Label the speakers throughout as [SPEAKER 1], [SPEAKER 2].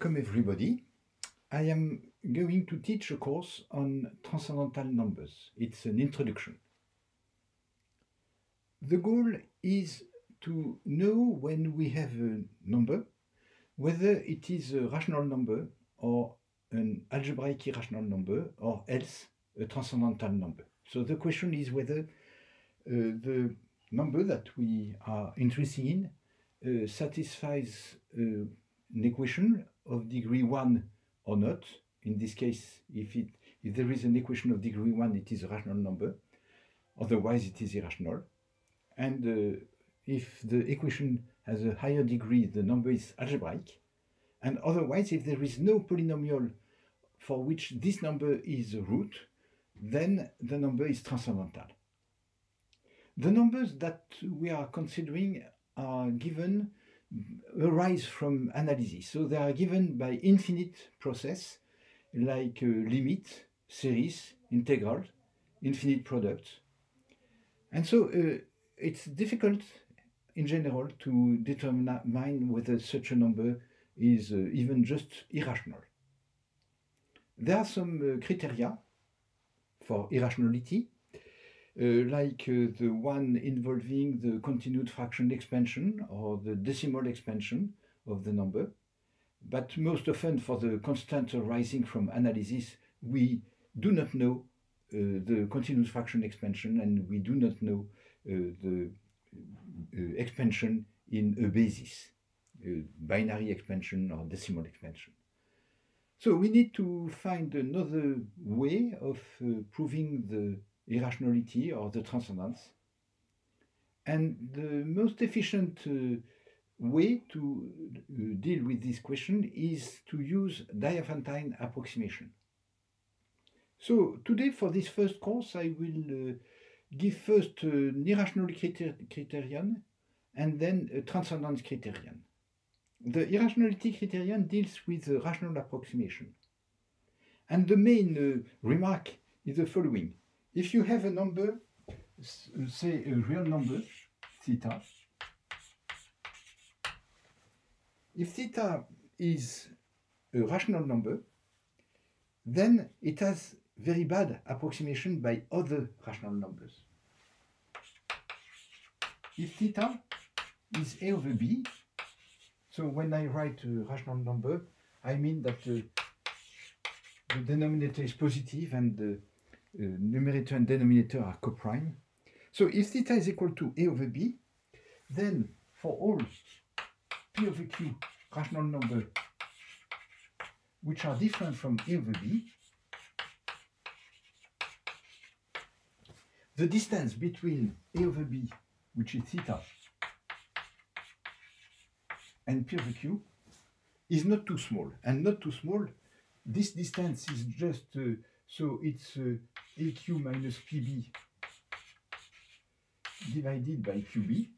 [SPEAKER 1] welcome everybody. I am going to teach a course on transcendental numbers. It's an introduction. The goal is to know when we have a number, whether it is a rational number or an algebraic irrational number or else a transcendental number. So the question is whether the number that we are interested in satisfies an equation of degree 1 or not. In this case, if there is an equation of degree 1, it is a rational number. Otherwise, it is irrational. And if the equation has a higher degree, the number is algebraic. And otherwise, if there is no polynomial for which this number is a root, then the number is transcendental. The numbers that we are considering are given, arise from analysis. So they are given by infinite process, like limit, series, integral, infinite product. And so it's difficult in general to determine whether such a number is even just irrational. There are some criteria for irrationality, like the one involving the continued fraction expansion or the decimal expansion of the number. But most often for the constant arising from analysis, we do not know the continued fraction expansion, and we do not know the expansion in a basis, binary expansion or decimal expansion. So we need to find another way of proving the irrationality or the transcendence. And the most efficient way to deal with this question is to use Diophantine approximation. So today, for this first course, I will give first an irrationality criterion and then a transcendence criterion. The irrationality criterion deals with the rational approximation. And the main remark is the following. If you have a number, say a real number, theta, if theta is a rational number, then it has very bad approximation by other rational numbers. If theta is a over b, so when I write a rational number, I mean that the denominator is positive and the numerator and denominator are coprime. So if theta is equal to a over b, then for all p over q rational number which are different from a over b, the distance between a over b, which is theta, and p over q is not too small. And not too small, this distance is just, so it's aq minus pb divided by qb.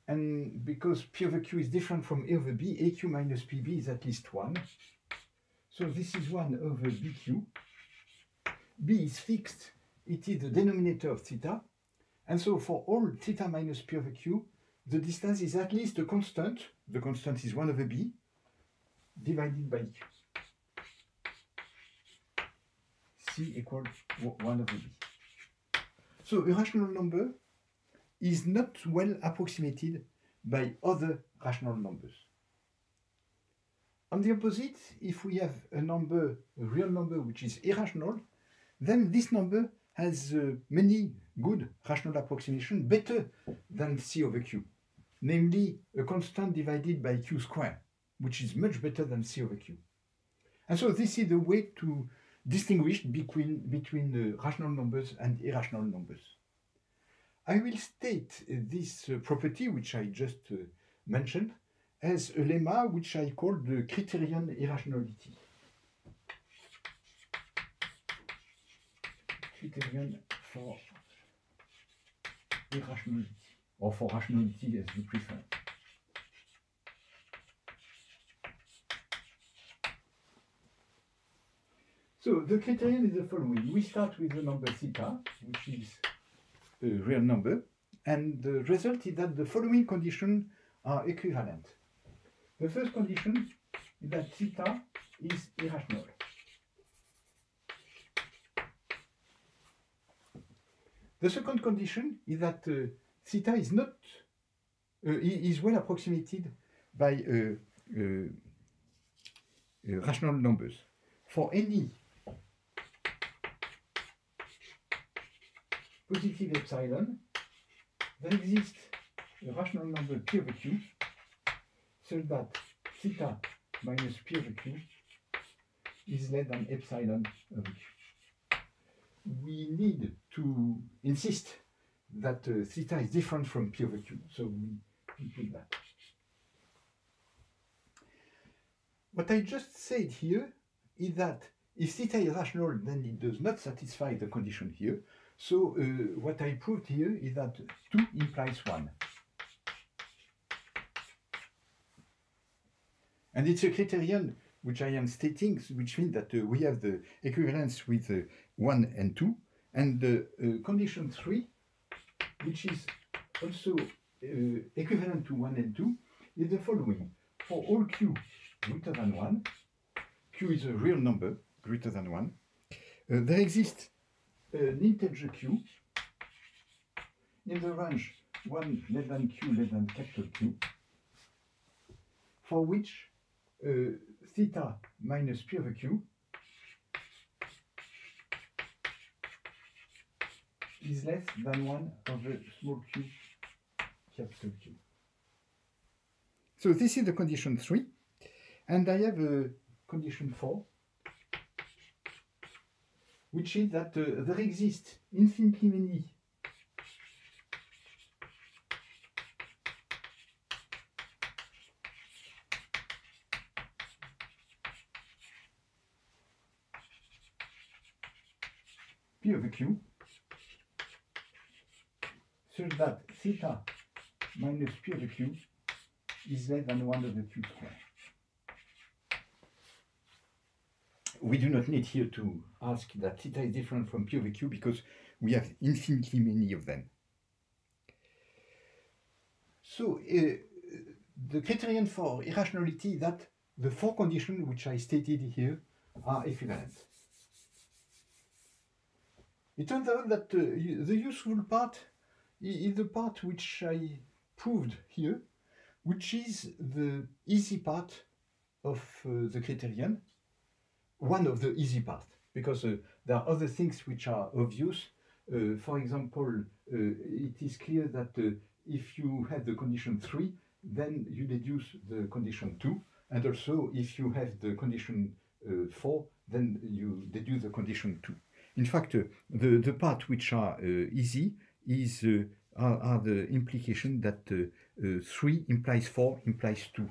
[SPEAKER 1] And because p over q is different from a over b, aq minus pb is at least 1. So this is 1 over bq. B is fixed, it is the denominator of theta. And so for all theta minus p over q, the distance is at least a constant. The constant is 1 over b divided by q. C equals 1 over b. So a rational number is not well approximated by other rational numbers. On the opposite, if we have a number, a real number which is irrational, then this number has many good rational approximations, better than C over Q, namely a constant divided by Q squared, which is much better than C over Q. And so this is the way to distinguish between rational numbers and irrational numbers. I will state this property, which I just mentioned, as a lemma which I call the criterion irrationality. Criterion for irrationality, or for rationality as you prefer. So the criterion is the following. We start with the number theta, which is a real number, and the result is that the following conditions are equivalent. The first condition is that theta is irrational. The second condition is that theta is not is well approximated by rational numbers. For any positive epsilon, there exists a rational number P over Q, so that theta minus P over Q is less than epsilon over Q. We need to insist that theta is different from P over Q, so we put that. What I just said here is that if theta is rational, then it does not satisfy the condition here. So what I proved here is that 2 implies 1. And it's a criterion which I am stating, which means that we have the equivalence with 1 and 2, and the condition 3, which is also equivalent to 1 and 2, is the following. For all q greater than 1, q is a real number greater than 1, there exists an integer q in the range 1 less than q less than capital Q, for which theta minus P over Q is less than 1 over small q capital Q. So this is the condition 3, and I have a condition 4, which is that there exist infinitely many P over Q, such that theta minus P over Q is less than 1 over Q squared. We do not need here to ask that theta is different from P over Q because we have infinitely many of them. So the criterion for irrationality is that the 4 conditions which I stated here are equivalent. It turns out that the useful part is the part which I proved here, which is the easy part of the criterion, one of the easy part, because there are other things which are obvious. For example, it is clear that if you have the condition 3, then you deduce the condition 2, and also if you have the condition 4, then you deduce the condition 2. In fact, the part which are easy is are the implication that 3 implies 4 implies 2.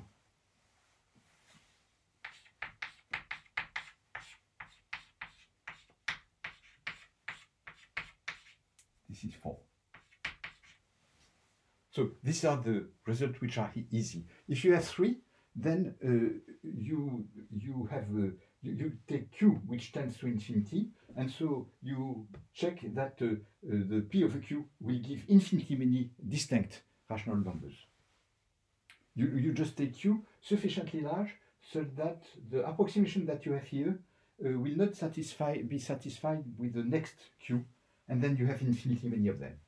[SPEAKER 1] This is 4. So these are the results which are easy. If you have 3, then you have you take q which tends to infinity, and so you check that the P over Q will give infinitely many distinct rational numbers. You just take q sufficiently large so that the approximation that you have here will not be satisfied with the next q, and then you have infinitely many of them.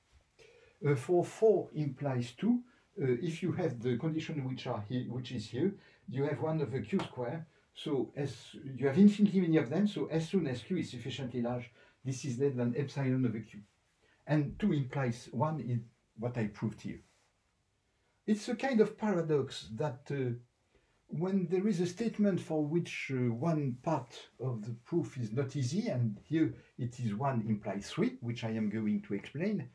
[SPEAKER 1] For 4 implies 2, if you have the condition which is here, you have 1 over q squared. So as you have infinitely many of them, so as soon as q is sufficiently large, this is less than epsilon over q. And 2 implies 1 is what I proved here. It's a kind of paradox that when there is a statement for which one part of the proof is not easy, and here it is 1 implies 3, which I am going to explain,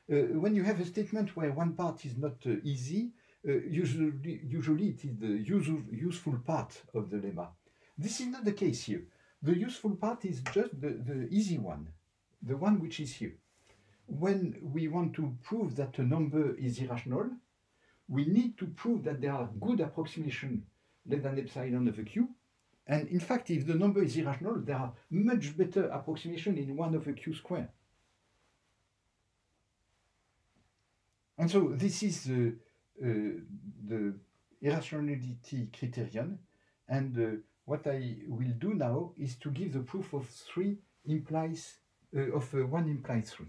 [SPEAKER 1] when you have a statement where one part is not easy, usually it is the useful part of the lemma. This is not the case here. The useful part is just the easy one, the one which is here. When we want to prove that a number is irrational, we need to prove that there are good approximations less than epsilon over q. And in fact, if the number is irrational, there are much better approximations in 1 over q squared. And so this is the irrationality criterion, and what I will do now is to give the proof of one implies 3.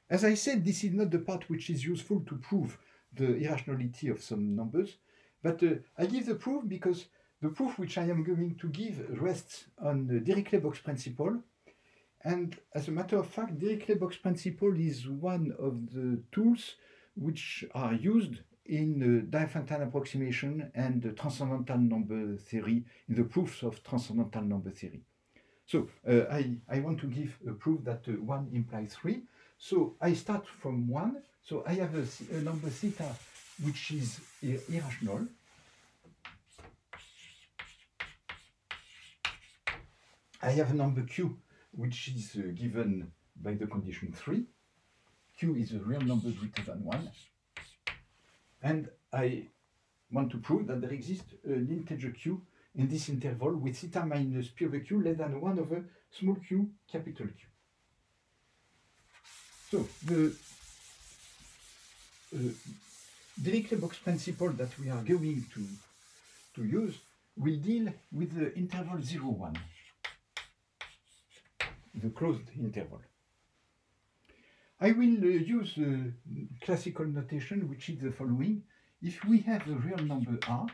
[SPEAKER 1] As I said, this is not the part which is useful to prove the irrationality of some numbers, but I give the proof because the proof which I am going to give rests on the Dirichlet-Box principle, and as a matter of fact, Dirichlet-Box principle is one of the tools which are used in Diophantine approximation and transcendental number theory, in the proofs of transcendental number theory. So I want to give a proof that 1 implies 3. So I start from 1. So I have a number theta which is irrational. I have a number q which is given by the condition 3. Q is a real number greater than 1. And I want to prove that there exists an integer q in this interval with theta minus p over q less than 1 over small q capital Q. So the Dirichlet-Box principle that we are going to use will deal with the interval 0, 1, the closed interval. I will use classical notation, which is the following. If we have a real number r,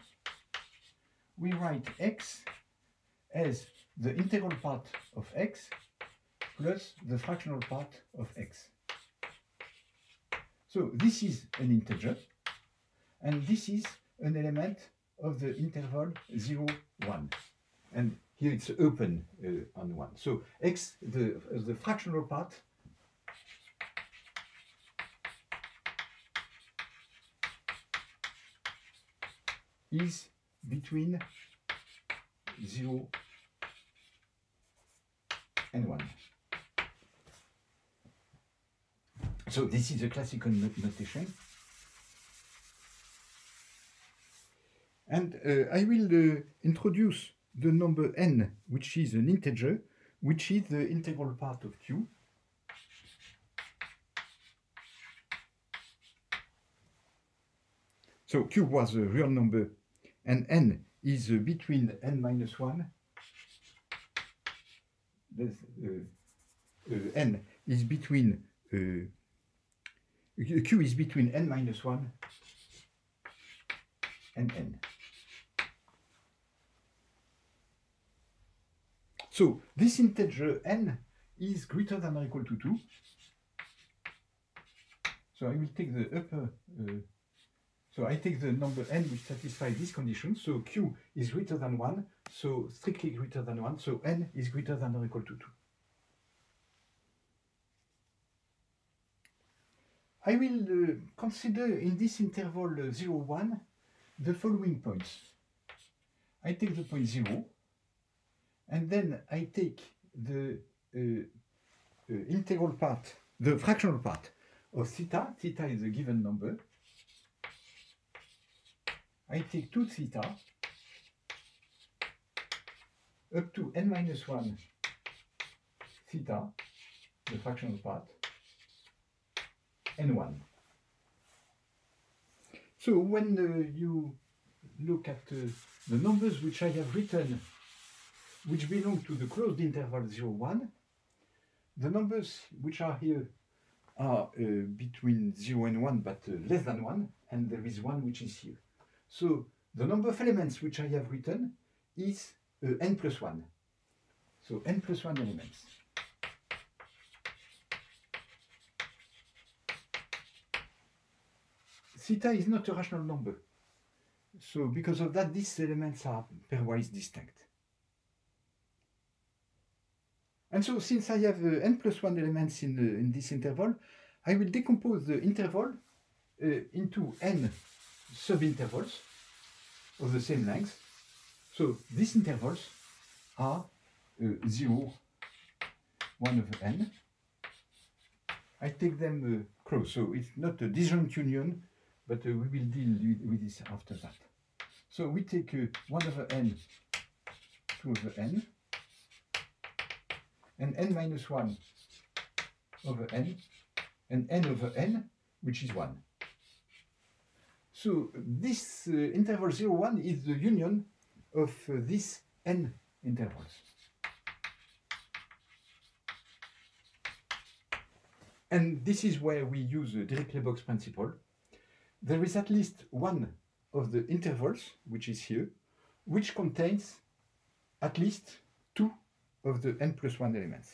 [SPEAKER 1] we write x as the integral part of x plus the fractional part of x. So this is an integer, and this is an element of the interval 0, 1. And here it's open on 1. So x, the fractional part, is between 0 and 1. So this is a classical notation. And I will introduce the number n, which is an integer, which is the integral part of q. So q was a real number, and n is between n minus 1. N is between q is between n minus 1 and n. So this integer n is greater than or equal to 2. So I will take the upper, so I take the number n which satisfies this condition. So q is greater than 1, so strictly greater than 1, so n is greater than or equal to 2. I will consider in this interval 0, 1 the following points. I take the point 0, and then I take the integral part, the fractional part of theta. Theta is a given number. I take 2 theta up to n minus 1 theta, the fractional part, and 1. So when you look at the numbers which I have written, which belong to the closed interval 0, 1, the numbers which are here are between 0 and 1, but less than 1, and there is 1 which is here. So the number of elements which I have written is n plus 1. So n plus 1 elements. Theta is not a rational number. So because of that, these elements are pairwise distinct. And so since I have n plus 1 elements in this interval, I will decompose the interval into n subintervals of the same length. So these intervals are 0, 1 over n. I take them close, so it's not a disjunct union, but we will deal with this after that. So we take 1 over n, 2 over n, and n minus 1 over n, and n over n, which is 1. So this interval 0, 1 is the union of these n intervals. And this is where we use the Dirichlet-Box principle. There is at least one of the intervals, which is here, which contains at least two of the n plus 1 elements.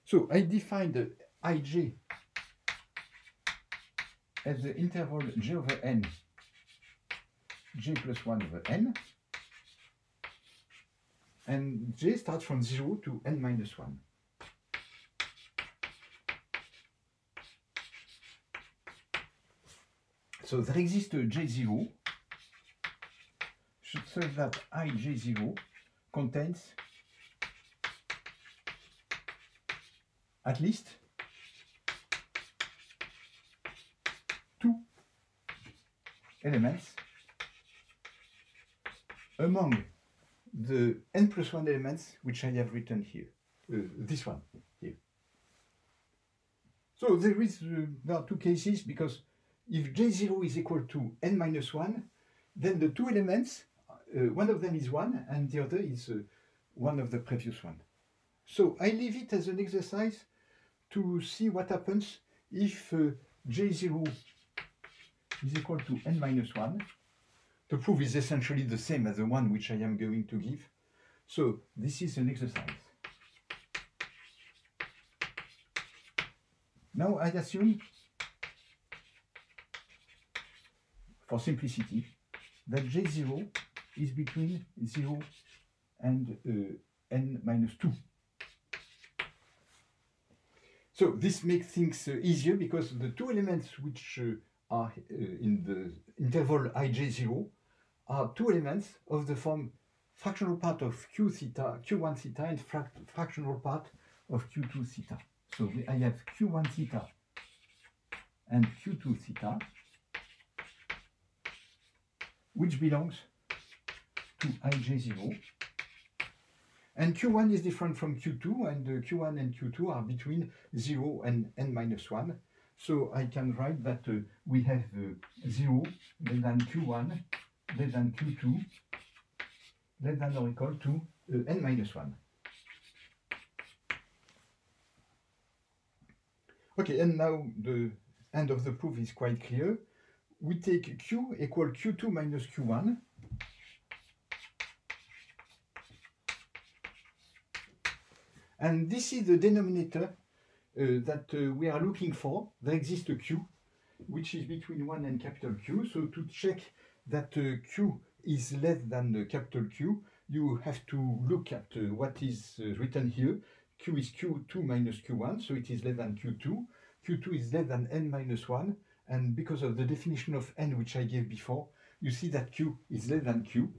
[SPEAKER 1] So I define the ij as the interval j over n, j plus 1 over n, and j starts from 0 to n minus 1. So there exists a j0 so that ij0 contains at least two elements among the n plus 1 elements which I have written here, this one here. So there are two cases, because if j0 is equal to n minus 1, then the two elements, one of them is 1 and the other is one of the previous one. So I leave it as an exercise to see what happens if j0 is equal to n minus 1. The proof is essentially the same as the one which I am going to give. So this is an exercise. Now I assume, for simplicity, that j0 is between 0 and n minus 2. So this makes things easier, because the two elements which are in the interval ij0 are two elements of the form fractional part of q theta, q1 theta, and fractional part of q2 theta. So I have q1 theta and q2 theta, which belongs to ij0. And q1 is different from q2, and q1 and q2 are between 0 and n minus 1. So I can write that we have 0 less than q1 less than q2 less than or equal to n minus 1. Okay, and now the end of the proof is quite clear. We take q equal q2 minus q1. And this is the denominator that we are looking for. There exists a q, which is between 1 and capital Q. So to check that q is less than capital Q, you have to look at what is written here. Q is q2 minus q1, so it is less than q2. Q2 is less than n minus 1. And because of the definition of n which I gave before, you see that q is less than q.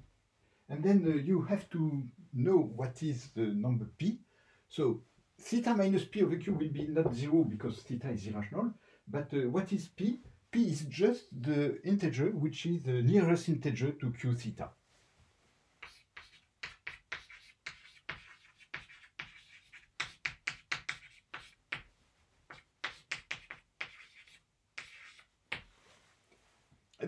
[SPEAKER 1] And then you have to know what is the number p. So theta minus p over q will be not 0 because theta is irrational. But what is p? P is just the integer which is the nearest integer to q theta.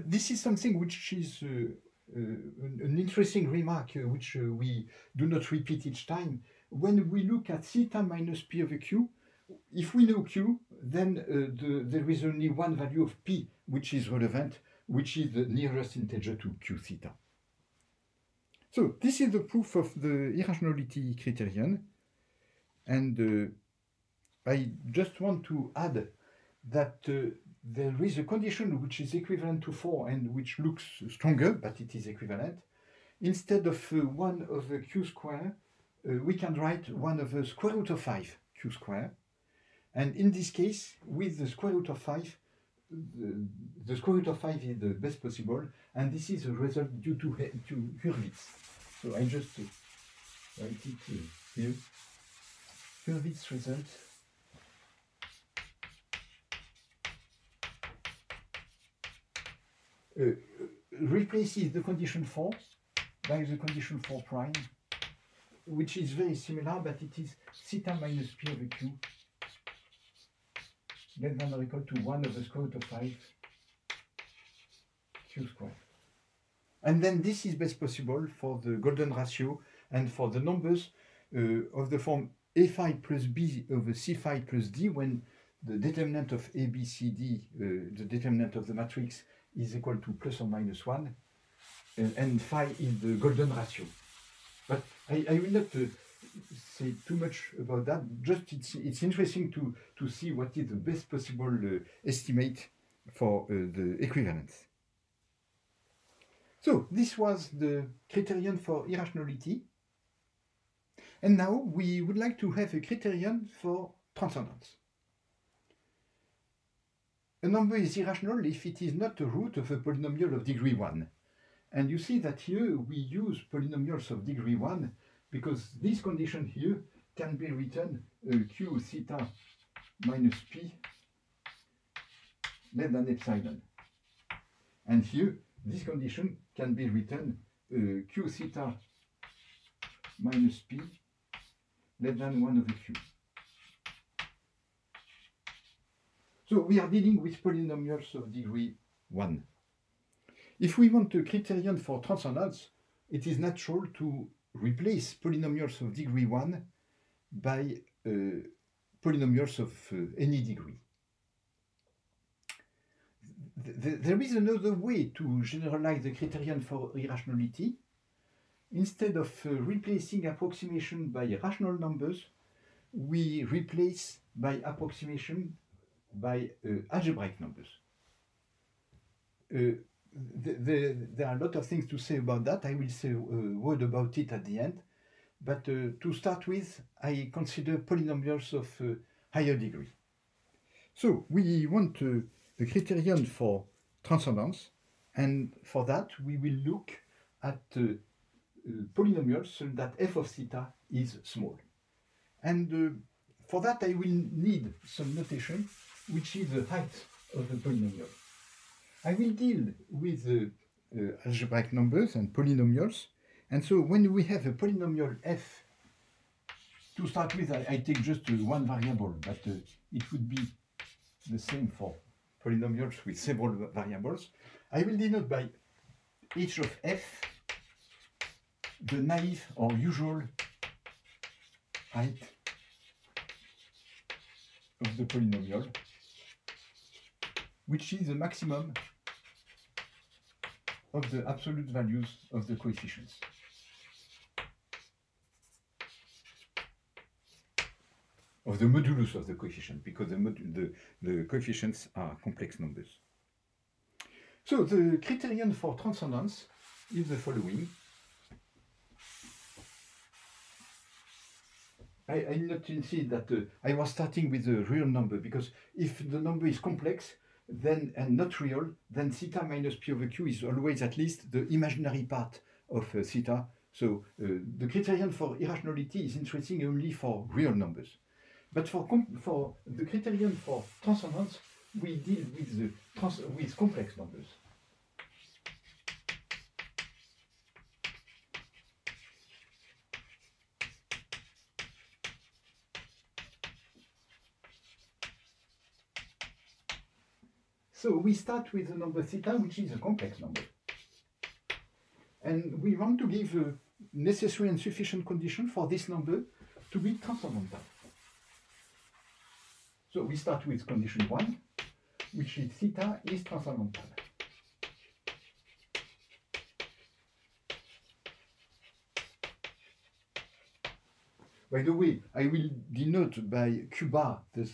[SPEAKER 1] This is something which is an interesting remark which we do not repeat each time. When we look at theta minus p over q, if we know q, then there is only one value of p which is relevant, which is the nearest integer to q theta. So this is the proof of the irrationality criterion. And I just want to add that there is a condition which is equivalent to 4 and which looks stronger, but it is equivalent. Instead of 1 over q square, we can write 1 over square root of 5 q square. And in this case, with the square root of 5, the square root of 5 is the best possible, and this is a result due to Hurwitz. So I just write it here. Hurwitz result. Replaces the condition 4 by the condition 4 prime, which is very similar, but it is theta minus p over q less than or equal to 1 over square root of 5 q squared. And then this is best possible for the golden ratio and for the numbers of the form a phi plus b over c phi plus d, when the determinant of a, b, c, d, the determinant of the matrix, is equal to plus or minus 1, and phi is the golden ratio. But I will not say too much about that. Just it's interesting to see what is the best possible estimate for the equivalence. So this was the criterion for irrationality. And now we would like to have a criterion for transcendence. A number is irrational if it is not a root of a polynomial of degree 1. And you see that here we use polynomials of degree 1 because this condition here can be written q theta minus p less than epsilon. And here this condition can be written q theta minus p less than 1 over q. So we are dealing with polynomials of degree 1. If we want a criterion for transcendence, it is natural to replace polynomials of degree 1 by polynomials of any degree. There is another way to generalize the criterion for irrationality. Instead of replacing approximation by rational numbers, we replace by approximation by algebraic numbers. There are a lot of things to say about that. I will say a word about it at the end. But to start with, I consider polynomials of higher degree. So we want a criterion for transcendence, and for that we will look at polynomials so that f of theta is small. And for that I will need some notation, which is the height of the polynomial. I will deal with algebraic numbers and polynomials. And so when we have a polynomial f, to start with, I take just one variable, but it would be the same for polynomials with several variables. I will denote by h of f the naive or usual height of the polynomial, which is the maximum of the absolute values of the coefficients. Of the modulus of the coefficient, because the coefficients are complex numbers. So the criterion for transcendence is the following. I noticed that I was starting with a real number, because if the number is complex then and not real, then theta minus p over q is always at least the imaginary part of theta. So the criterion for irrationality is interesting only for real numbers. But for the criterion for transcendence, we deal with complex numbers. So we start with the number theta, which is a complex number. And we want to give a necessary and sufficient condition for this number to be transcendental. So we start with condition 1, which is theta is transcendental. By the way, I will denote by q bar the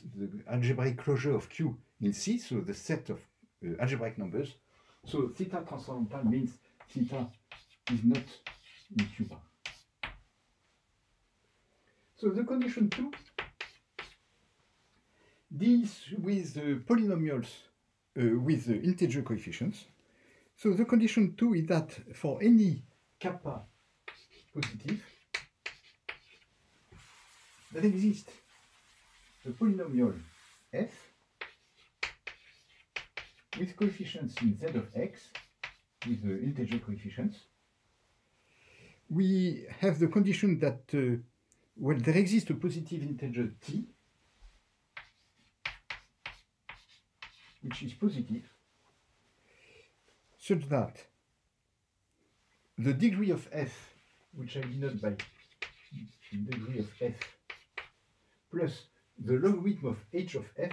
[SPEAKER 1] algebraic closure of q in C, so the set of algebraic numbers. So theta transcendental means theta is not in q bar. So the condition 2 deals with polynomials with integer coefficients. So the condition 2 is that for any kappa positive, there exists a polynomial f with coefficients in z of x, with integer coefficients. We have the condition that well, there exists a positive integer t, which is positive. such that the degree of f, which I denote by degree of f, plus the logarithm of h of f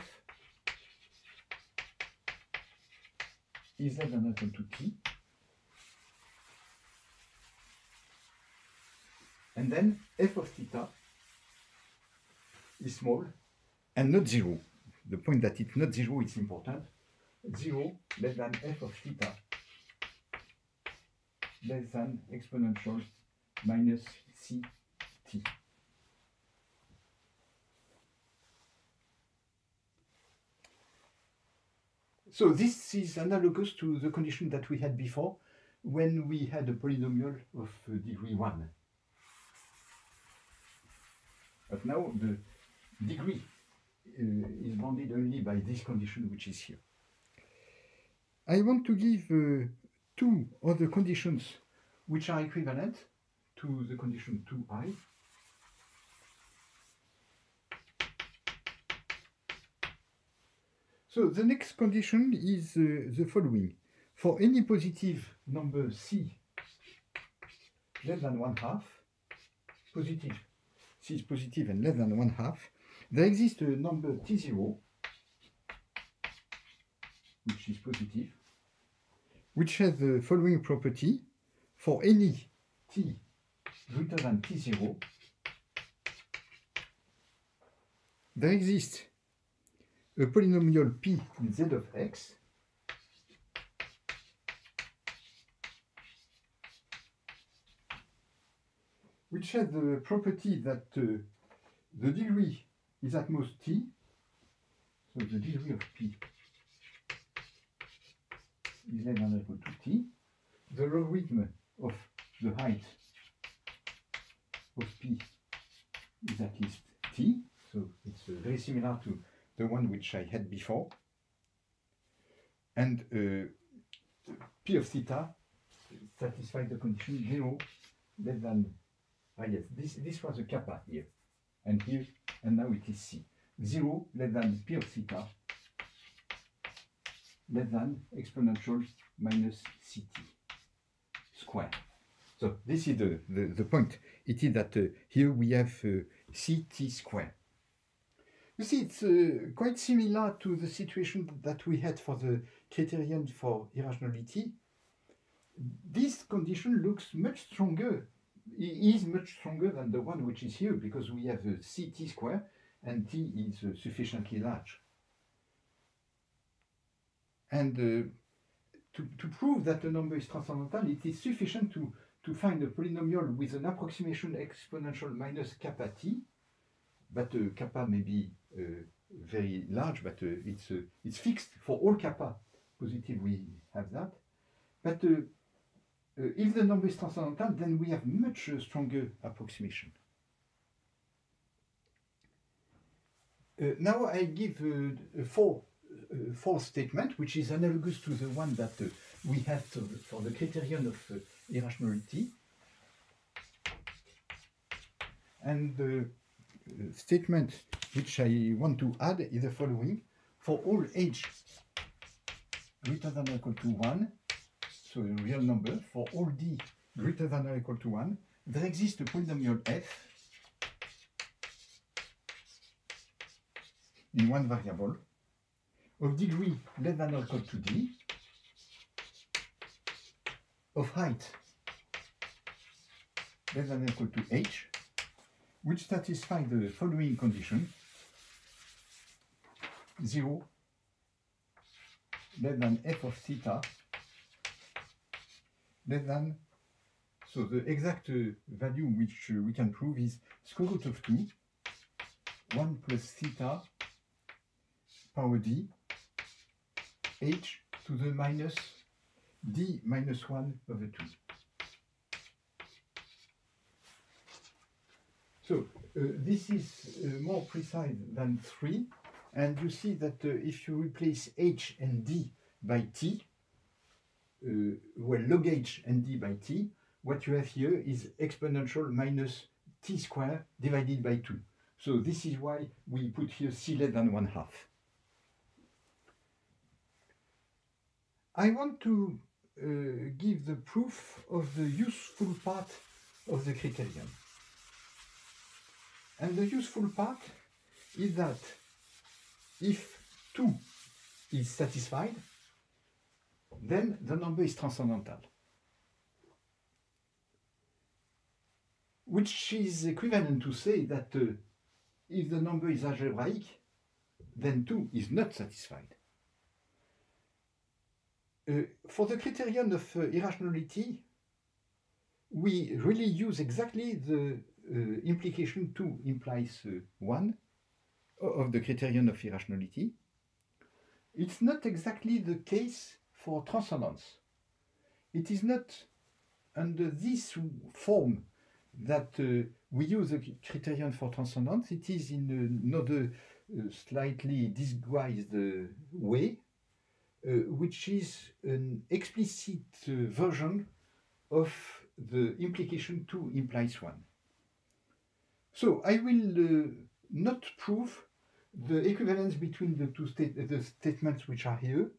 [SPEAKER 1] is less than or equal to t. And then f of theta is small and not zero. The point that it's not zero is important. 0 less than f of theta less than exponential minus ct. So this is analogous to the condition that we had before when we had a polynomial of degree 1. But now the degree is bounded only by this condition which is here. I want to give two other conditions which are equivalent to the condition 2i. So the next condition is the following. For any positive number c less than 1/2, positive, c is positive and less than 1/2, there exists a number t0 which is positive, which has the following property. For any t greater than t0, there exists a polynomial p in z of x which has the property that the degree is at most t, so the degree of p is less than or equal to t. The logarithm of the height of p is at least t, so it's very similar to the one which I had before. And p of theta satisfies the condition 0 less than, yes, this was a kappa here, and here, and now it is c. 0 less than p of theta less than exponential minus ct square. So this is the point. It is that here we have ct square. You see, it's quite similar to the situation that we had for the criterion for irrationality. This condition looks much stronger. It is much stronger than the one which is here because we have ct square and t is sufficiently large. And to prove that a number is transcendental, it is sufficient to find a polynomial with an approximation exponential minus kappa t, but kappa may be very large, but it's fixed for all kappa positive. We have that. But if the number is transcendental, then we have much stronger approximation. Now I give a fourth statement, which is analogous to the one that we have for the criterion of irrationality. And the statement which I want to add is the following. For all h greater than or equal to 1, so a real number, for all d greater than or equal to 1, there exists a polynomial f in one variable of degree less than or equal to d, of height less than or equal to h, which satisfy the following condition: 0 less than f of theta less than, so the exact value which we can prove is square root of 2, 1 plus theta power d, h to the minus d minus 1 over 2. So this is more precise than 3, and you see that if you replace h and d by t, well, log h and d by t, what you have here is exponential minus t squared divided by 2. So this is why we put here c less than 1/2. I want to give the proof of the useful part of the criterion. And the useful part is that if 2 is satisfied, then the number is transcendental, which is equivalent to say that if the number is algebraic, then 2 is not satisfied. For the criterion of irrationality, we really use exactly the implication 2 implies 1 of the criterion of irrationality. It's not exactly the case for transcendence. It is not under this form that we use the criterion for transcendence. It is in another slightly disguised way, which is an explicit version of the implication 2 implies 1. So I will not prove the equivalence between the two the statements which are here.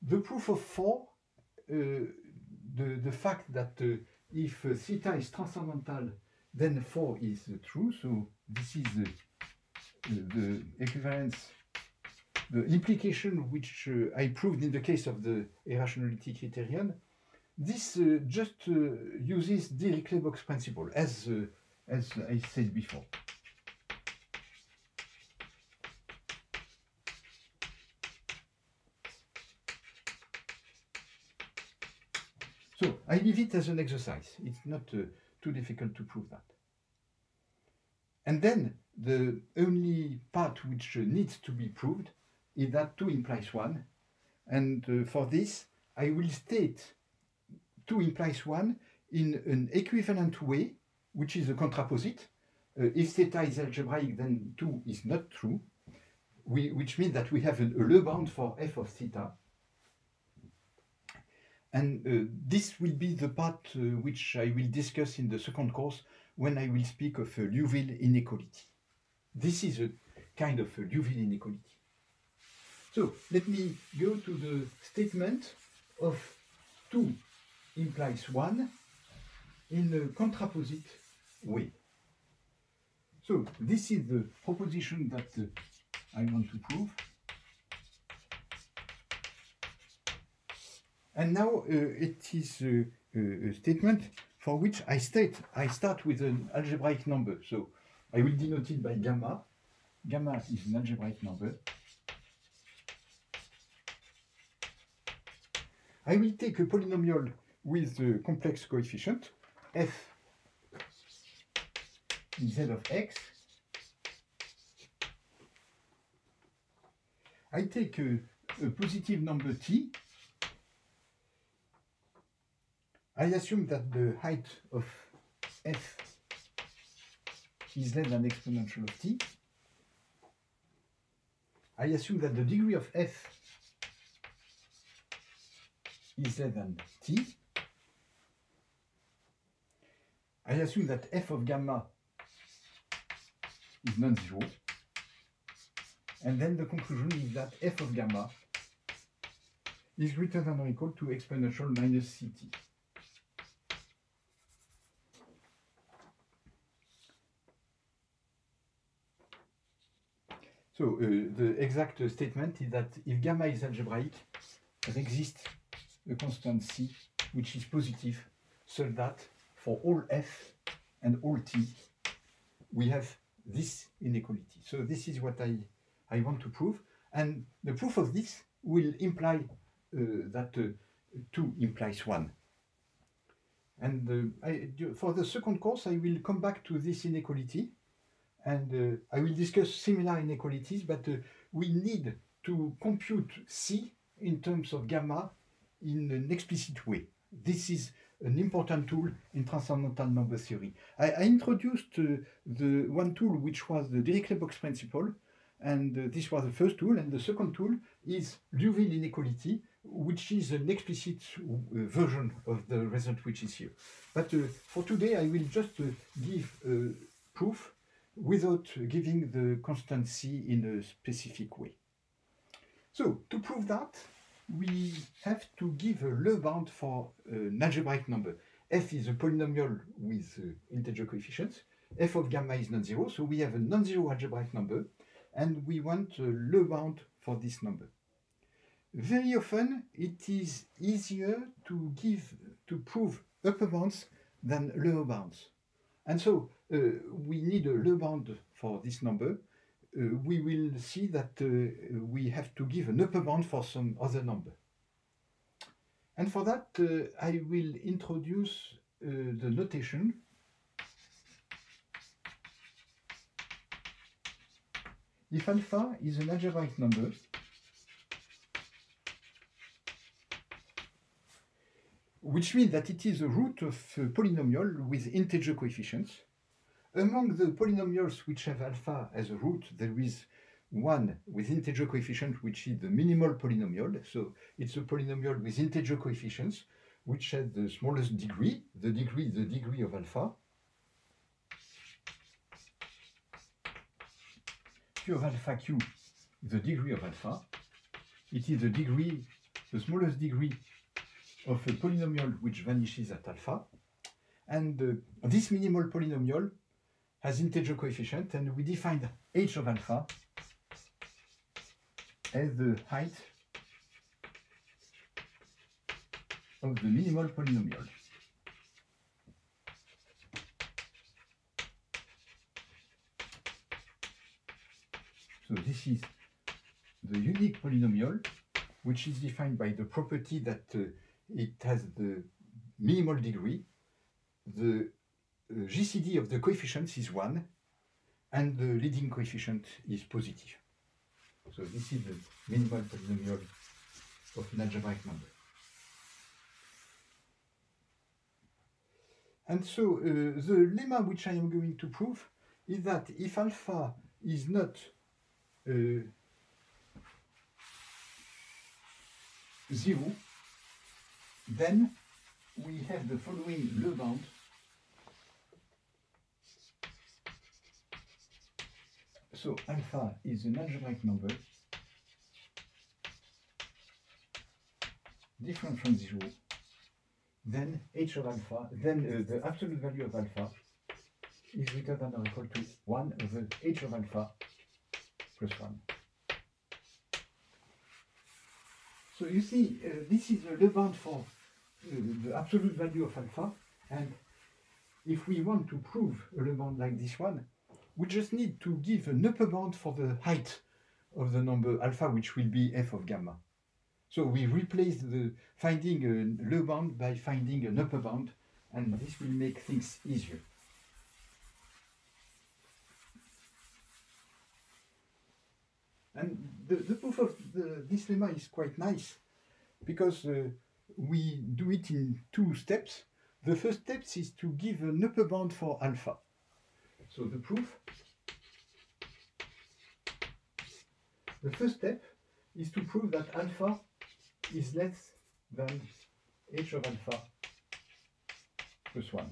[SPEAKER 1] The proof of 4, the fact that if theta is transcendental, then 4 is true. So this is the equivalence, the implication which I proved in the case of the irrationality criterion. This just uses Dirichlet-Box principle, as I said before. So I leave it as an exercise. It's not too difficult to prove that. And then the only part which needs to be proved is that 2 implies 1. And for this, I will state 2 implies 1 in an equivalent way, which is a contraposite. If theta is algebraic, then 2 is not true, which means that we have a Le bound for f of theta. And this will be the part which I will discuss in the second course when I will speak of Liouville inequality. This is a kind of a Liouville inequality. So let me go to the statement of 2 implies 1 in a contraposite way. So this is the proposition that I want to prove. And now it is a statement for which I start with an algebraic number. So I will denote it by gamma. Gamma is an algebraic number. I will take a polynomial with a complex coefficient, f in z of x. I take a positive number t. I assume that the height of f is less than exponential of t. I assume that the degree of f is less than t. I assume that f of gamma is non-zero. And then the conclusion is that f of gamma is greater than or equal to exponential minus ct. So the exact statement is that if gamma is algebraic, there exists a constant c which is positive, so that for all f and all t, we have this inequality. So this is what I want to prove. And the proof of this will imply that 2 implies 1. And for the second course, I will come back to this inequality. And I will discuss similar inequalities, but we need to compute C in terms of gamma in an explicit way. This is an important tool in transcendental number theory. I introduced the one tool which was the Dirichlet-Box principle, and this was the first tool, and the second tool is Liouville inequality, which is an explicit version of the result which is here. But for today, I will just give proof without giving the constant C in a specific way. So, to prove that, we have to give a low bound for an algebraic number. F is a polynomial with integer coefficients. F of gamma is non-zero, so we have a non-zero algebraic number, and we want a low bound for this number. Very often, it is easier to prove upper bounds than lower bounds. And so we need a low bound for this number. We will see that we have to give an upper bound for some other number. And for that, I will introduce the notation. If alpha is an algebraic number, which means that it is a root of a polynomial with integer coefficients. Among the polynomials which have alpha as a root, there is one with integer coefficient, which is the minimal polynomial. So it's a polynomial with integer coefficients, which has the smallest degree, the degree of alpha. Q of alpha q, the degree of alpha. It is the smallest degree of a polynomial which vanishes at alpha. And this minimal polynomial has integer coefficient, and we define h of alpha as the height of the minimal polynomial. So this is the unique polynomial, which is defined by the property that it has the minimal degree. The GCD of the coefficients is 1, and the leading coefficient is positive. So this is the minimal polynomial of an algebraic number. And so the lemma which I am going to prove is that if alpha is not 0, then we have the following low bound. So alpha is an algebraic number different from 0, then h of alpha, then the absolute value of alpha is greater than or equal to 1 over h of alpha plus 1. So you see, this is a low bound for the absolute value of alpha, and if we want to prove a low bound like this one, we just need to give an upper bound for the height of the number alpha, which will be f of gamma. So we replace the finding a low bound by finding an upper bound, and this will make things easier. And the proof of this lemma is quite nice, because we do it in 2 steps. The first step is to give an upper bound for alpha. So the proof, the first step is to prove that alpha is less than h of alpha plus 1.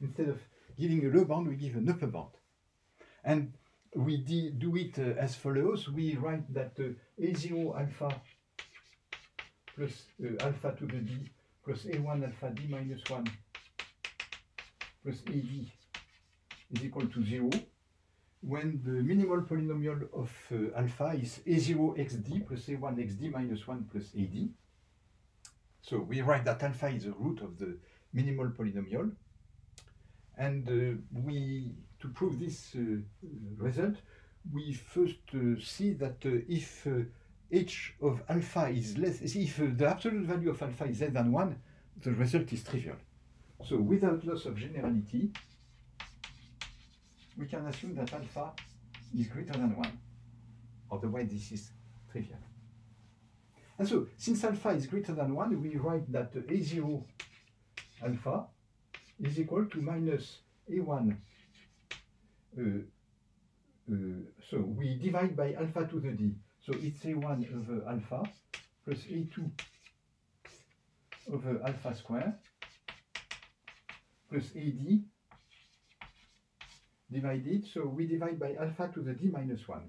[SPEAKER 1] Instead of giving a low bound, we give an upper bound. And we do it as follows. We write that a0 alpha plus alpha to the d plus a1 alpha d minus 1 plus ad is equal to 0 when the minimal polynomial of alpha is a0 xd plus a1 xd minus 1 plus ad. So we write that alpha is the root of the minimal polynomial, and to prove this result, we first see that if h of alpha is less, if the absolute value of alpha is less than 1, the result is trivial. So without loss of generality, we can assume that alpha is greater than 1. Otherwise, this is trivial. And so, since alpha is greater than 1, we write that a0 alpha is equal to minus a1. So we divide by alpha to the d. So it's a1 over alpha plus a2 over alpha square plus ad divided, so we divide by alpha to the d minus 1.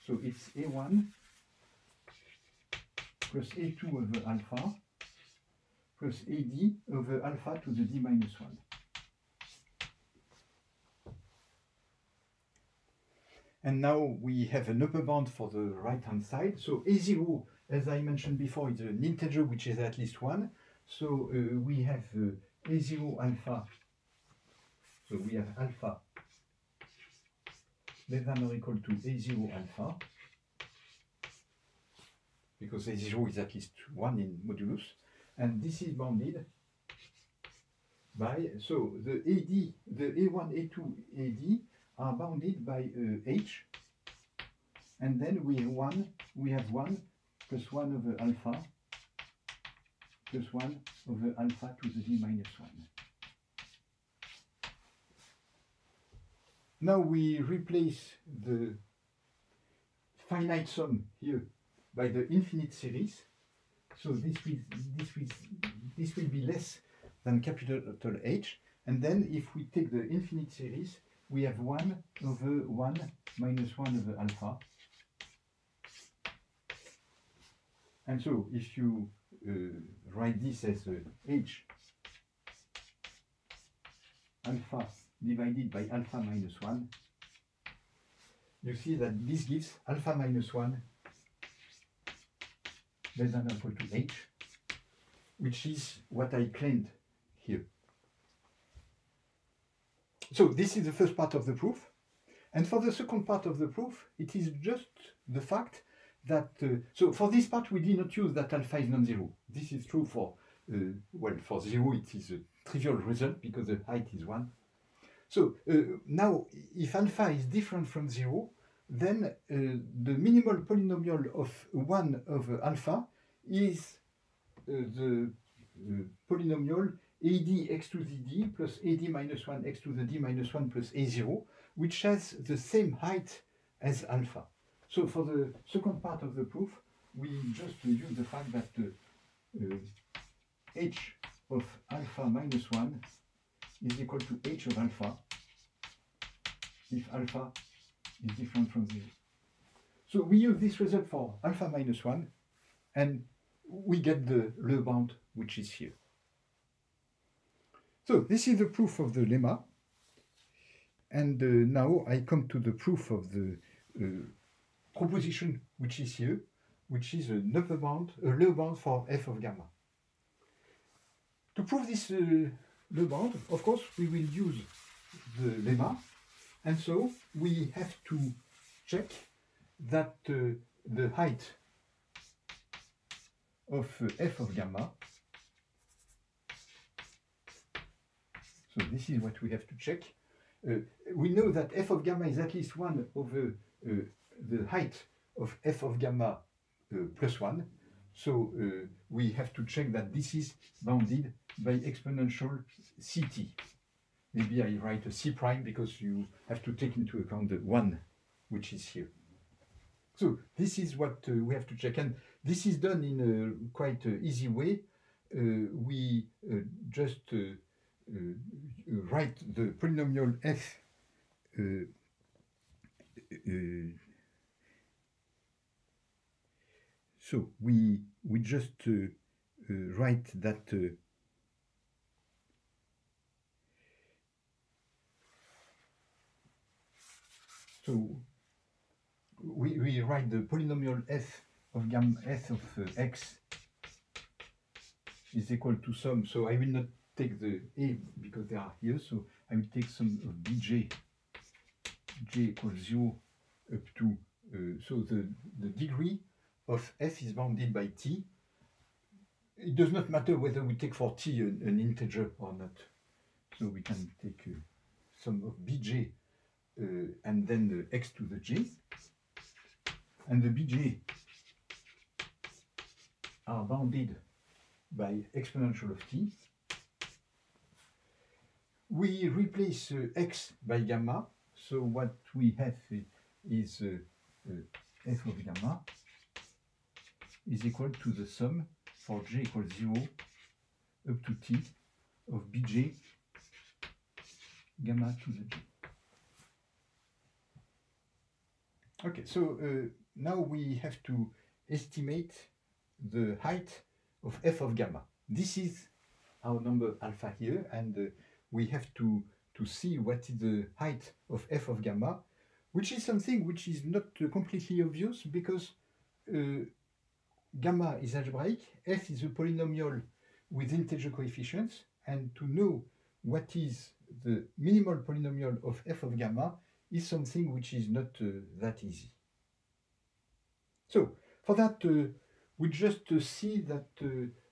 [SPEAKER 1] So it's a1 plus A2 over alpha plus AD over alpha to the D minus 1. And now we have an upper bound for the right-hand side. So A0, as I mentioned before, is an integer which is at least 1. So we have A0 alpha. So we have alpha less than or equal to A0 alpha, because A0 is at least 1 in modulus. And this is bounded by, so the AD, the A1, A2, AD are bounded by H, and then we have 1 plus 1 over alpha plus 1 over alpha to the D minus 1. Now we replace the finite sum here by the infinite series. So this will be less than capital H. And then if we take the infinite series, we have 1 over 1 minus 1 over alpha. And so if you write this as H alpha divided by alpha minus 1, you see that this gives alpha minus 1 less than or equal to H, which is what I claimed here. So this is the first part of the proof. And for the second part of the proof, it is just the fact that, so for this part we did not use that alpha is non-zero. This is true for, well, for 0 it is a trivial result because the height is 1. So now if alpha is different from 0, then the minimal polynomial of 1 over alpha is the polynomial AD x to the D plus AD minus 1 x to the D minus 1 plus A0, which has the same height as alpha. So for the second part of the proof, we just use the fact that h of alpha minus 1 is equal to h of alpha if alpha is different from 0. So we use this result for alpha minus 1, and we get the lower bound, which is here. So this is the proof of the lemma. And now I come to the proof of the proposition, which is here, which is an upper bound, a lower bound for f of gamma. To prove this lower bound, of course, we will use the lemma. And so we have to check that the height of f of gamma, so this is what we have to check. We know that f of gamma is at least 1 over the height of f of gamma plus 1. So we have to check that this is bounded by exponential ct. Maybe I write a c prime because you have to take into account the 1, which is here. So this is what we have to check. And this is done in a quite easy way. We just write the polynomial f so we just write that so we write the polynomial f of gamma f of x is equal to sum. So I will not take the a because they are here. So I will take some of bj, j equals 0 up to so the degree of f is bounded by t. It does not matter whether we take for t an integer or not. So we can take some of bj and then the x to the j. And the bj are bounded by exponential of t. We replace x by gamma. So what we have is f of gamma is equal to the sum for j equals 0 up to t of bj gamma to the j. Okay, so now we have to estimate the height of f of gamma. This is our number alpha here, and we have to see what is the height of f of gamma, which is something which is not completely obvious because gamma is algebraic, f is a polynomial with integer coefficients, and to know what is the minimal polynomial of f of gamma is something which is not that easy. So for that, we just see that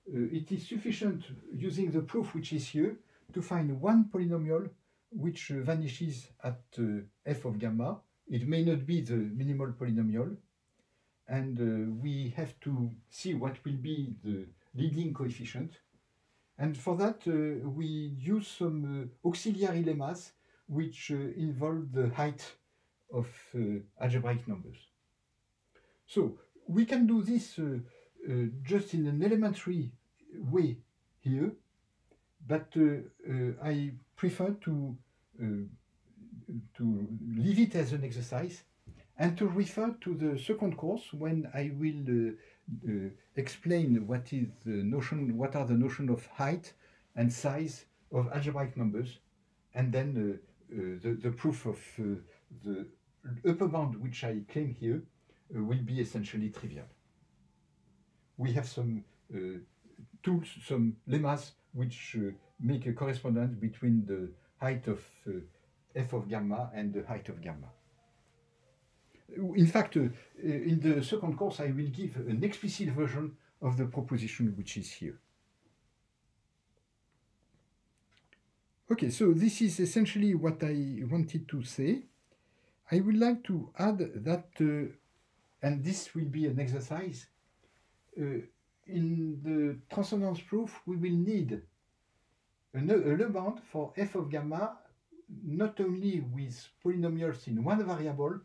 [SPEAKER 1] it is sufficient using the proof which is here to find one polynomial which vanishes at f of gamma. It may not be the minimal polynomial, and we have to see what will be the leading coefficient. And for that, we use some auxiliary lemmas which involve the height of algebraic numbers. So we can do this just in an elementary way here, but I prefer to leave it as an exercise and to refer to the second course when I will explain what are the notion of height and size of algebraic numbers, and then the proof of the upper bound which I claim here will be essentially trivial. We have some tools, some lemmas which make a correspondence between the height of f of gamma and the height of gamma. In fact, in the second course, I will give an explicit version of the proposition which is here. Okay, so this is essentially what I wanted to say. I would like to add that, and this will be an exercise, in the transcendence proof, we will need a Lebesgue for f of gamma, not only with polynomials in one variable,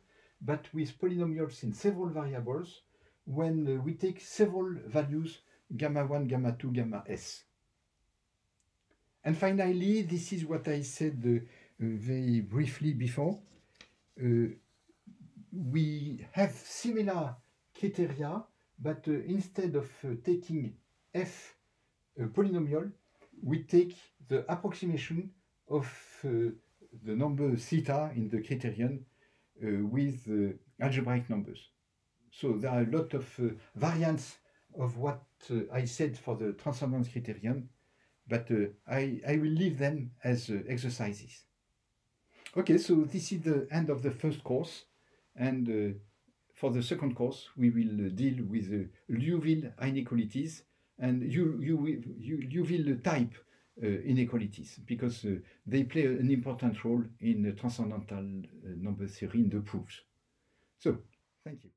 [SPEAKER 1] but with polynomials in several variables when we take several values, gamma 1, gamma 2, gamma s. And finally, this is what I said very briefly before. We have similar criteria, but instead of taking f polynomial, we take the approximation of the number theta in the criterion with algebraic numbers. So there are a lot of variants of what I said for the transcendence criterion, but I will leave them as exercises. Okay, so this is the end of the first course, and for the second course we will deal with Liouville inequalities and Liouville type inequalities, because they play an important role in transcendental number theory in the proofs. So, thank you.